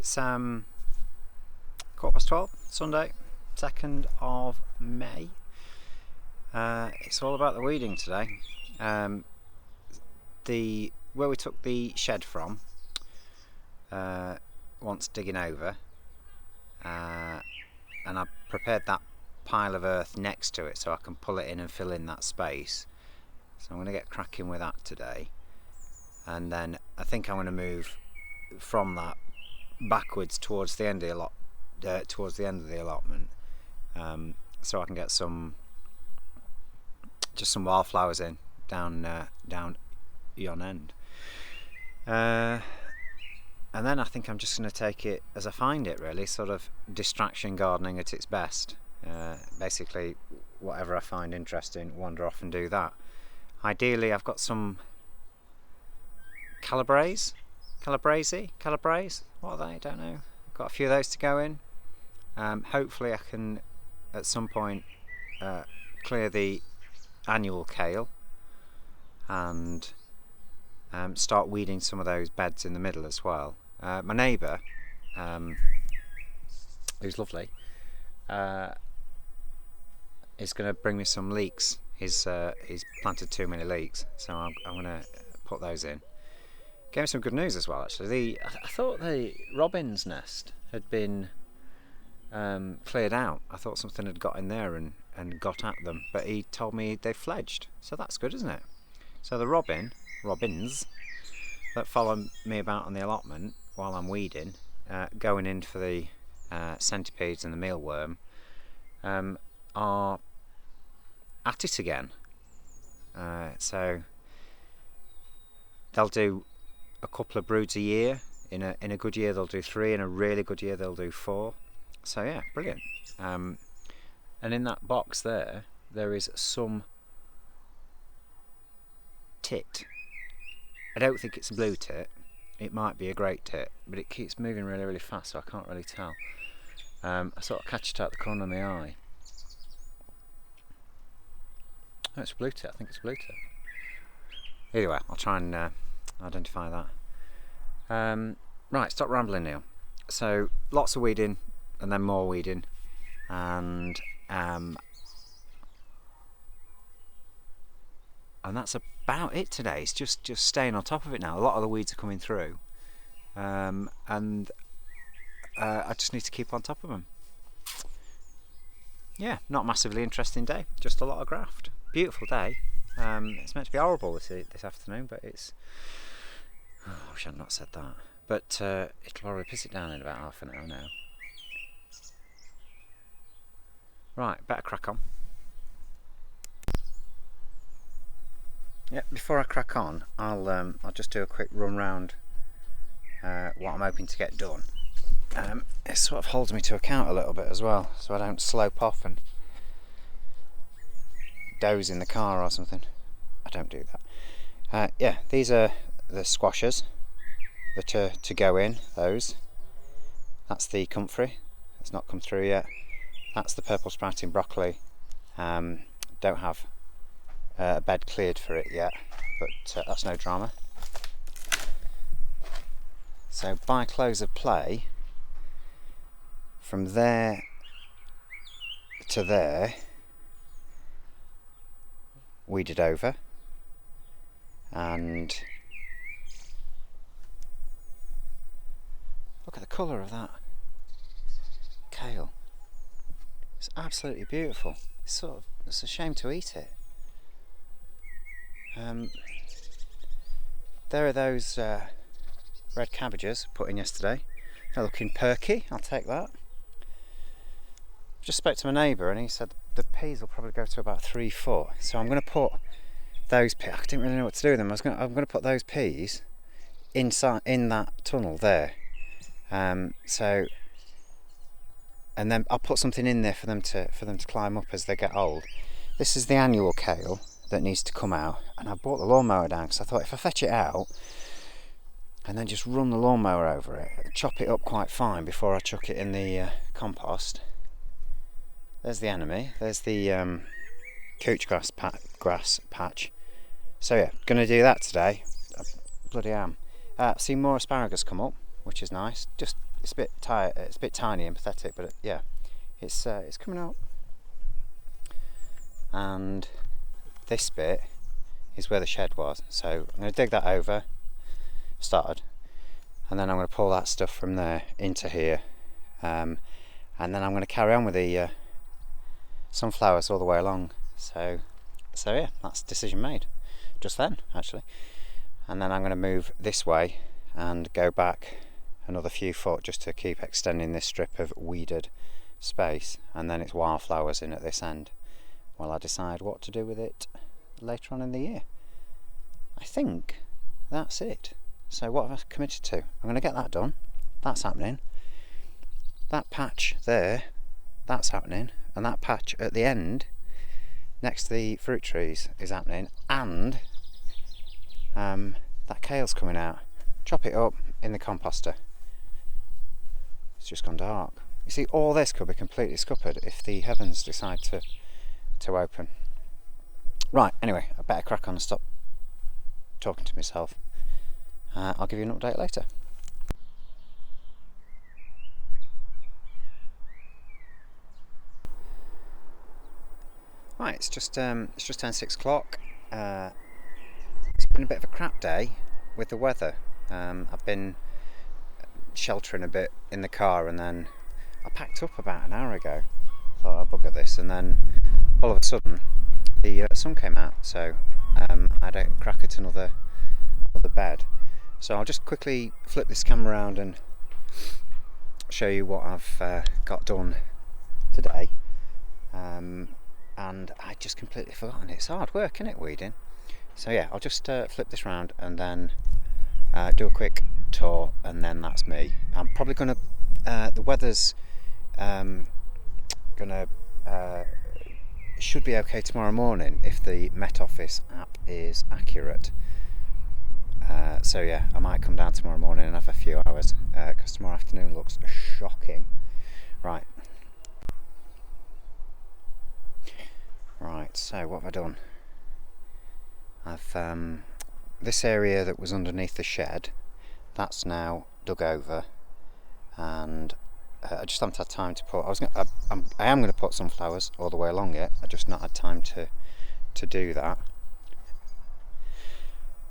It's 12:15, Sunday, 2nd of May. It's all about the weeding today. Where we took the shed from wants digging over, and I prepared that pile of earth next to it so I can pull it in and fill in that space. So I'm going to get cracking with that today, and then I think I'm going to move from that backwards towards the end of the allotment, so I can get some wildflowers in down yon end, and then I think I'm just going to take it as I find it, really, sort of distraction gardening at its best. Basically, whatever I find interesting, wander off and do that. Ideally, I've got some Calabrese, what are they? Don't know. I've got a few of those to go in. Hopefully I can at some point clear the annual kale and start weeding some of those beds in the middle as well. My neighbour, who's lovely, is going to bring me some leeks. He's planted too many leeks, so I'm going to put those in. Gave me some good news as well, actually. I thought the robin's nest had been cleared out. I thought something had got in there and got at them, but he told me they fledged, so that's good, isn't it? So the robins that follow me about on the allotment while I'm weeding, going in for the centipedes and the mealworm, are at it again. So they'll do a couple of broods a year. In a good year they'll do 3, in a really good year they'll do 4. So yeah, brilliant. And in that box there is some tit. I don't think it's a blue tit. It might be a great tit, but it keeps moving really, really fast, so I can't really tell. I sort of catch it out the corner of my eye. Oh, it's a blue tit. I think it's a blue tit. Anyway, I'll try and identify that. Right, stop rambling, Neil. So lots of weeding, and then more weeding, and that's about it today. It's just staying on top of it now. A lot of the weeds are coming through, and I just need to keep on top of them. Yeah, not massively interesting day, just a lot of graft. Beautiful day. It's meant to be horrible this afternoon, but it's... Oh, I wish I'd not said that. But it'll probably piss it down in about half an hour now. Right, better crack on. Yeah, before I crack on, I'll just do a quick run round what I'm hoping to get done. It sort of holds me to account a little bit as well, so I don't slope off and doze in the car or something. I don't do that. Yeah, these are the squashers that are to go in, those. That's the comfrey, it's not come through yet. That's the purple sprouting broccoli. Don't have a bed cleared for it yet, but that's no drama. So by close of play, from there to there, weeded over, and look at the colour of that kale. It's absolutely beautiful. It's a shame to eat it. There are those red cabbages put in yesterday. They're looking perky, I'll take that. Just spoke to my neighbour and he said the peas will probably go to about 3 foot. So I'm going to put those peas, I didn't really know what to do with them. I'm going to put those peas inside in that tunnel there. And then I'll put something in there for them to climb up as they get old. This is the annual kale that needs to come out, and I brought the lawnmower down because I thought if I fetch it out and then just run the lawnmower over it, chop it up quite fine before I chuck it in the compost. There's the enemy, there's the couch grass patch. So yeah, going to do that today. I bloody am. Seen more asparagus come up, which is nice. Just it's a bit tight, it's a bit tiny and pathetic, but yeah, it's coming out. And this bit is where the shed was, so I'm going to dig that over, started, and then I'm going to pull that stuff from there into here, and then I'm going to carry on with the sunflowers all the way along. So yeah, that's decision made just then, actually. And then I'm going to move this way and go back another few foot just to keep extending this strip of weeded space, and then it's wildflowers in at this end while I decide what to do with it later on in the year. I think that's it. So what have I committed to? I'm going to get that done. That's happening. That patch there, that's happening, and that patch at the end next to the fruit trees is happening, and that kale's coming out. Chop it up in the composter. It's just gone dark. You see, all this could be completely scuppered if the heavens decide to open. Right, anyway, I better crack on and stop talking to myself. I'll give you an update later. Right, it's just turned 6 o'clock. It's been a bit of a crap day with the weather. I've been sheltering a bit in the car, and then I packed up about an hour ago. Thought I'd bugger this, and then all of a sudden the sun came out, so I had a crack at another bed. So I'll just quickly flip this camera around and show you what I've got done today. And I just completely forgotten. It's hard work, isn't it, weeding? So yeah, I'll just flip this round and then do a quick tour, and then that's me. I'm probably gonna the weather's should be okay tomorrow morning if the Met Office app is accurate. So yeah, I might come down tomorrow morning and have a few hours, because tomorrow afternoon looks shocking. Right, so what have I done? I've this area that was underneath the shed, that's now dug over, and I just haven't had time to put. I am going to put some flowers all the way along it. I just not had time to do that.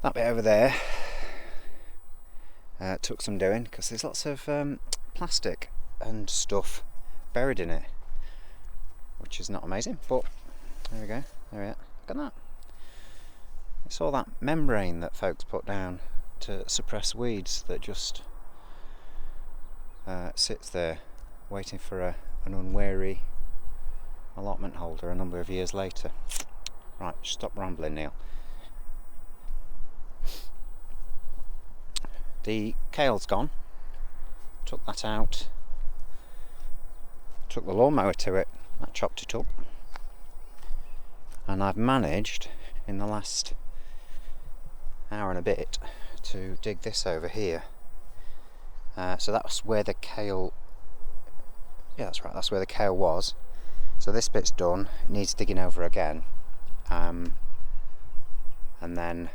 That bit over there took some doing, because there's lots of plastic and stuff buried in it, which is not amazing. But there we go. There we are. Look at that. It's all that membrane that folks put down to suppress weeds that just sits there waiting for an unwary allotment holder a number of years later. Right, stop rambling, Neil. The kale's gone. Took that out. Took the lawnmower to it. That chopped it up. And I've managed in the last hour and a bit to dig this over here. So that's where the kale, yeah, that's right, that's where the kale was. So this bit's done, it needs digging over again, and then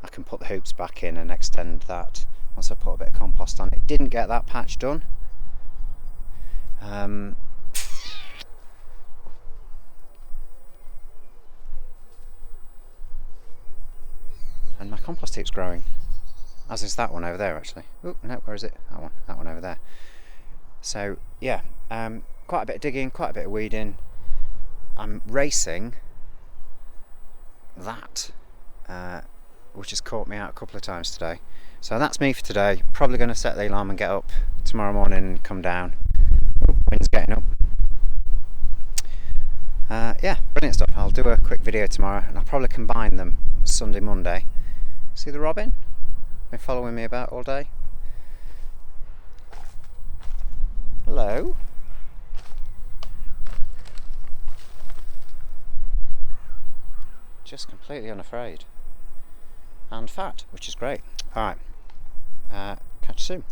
I can put the hoops back in and extend that once I put a bit of compost on it. Didn't get that patch done. And my compost heap's growing, as is that one over there actually. Oh no, where is it? That one over there. So yeah, quite a bit of digging, quite a bit of weeding. I'm racing that, which has caught me out a couple of times today. So that's me for today. Probably going to set the alarm and get up tomorrow morning and come down. Oh, wind's getting up. Yeah, brilliant stuff. I'll do a quick video tomorrow, and I'll probably combine them Sunday, Monday. See the robin? Been following me about all day. Hello. Just completely unafraid. And fat, which is great. Alright, catch you soon.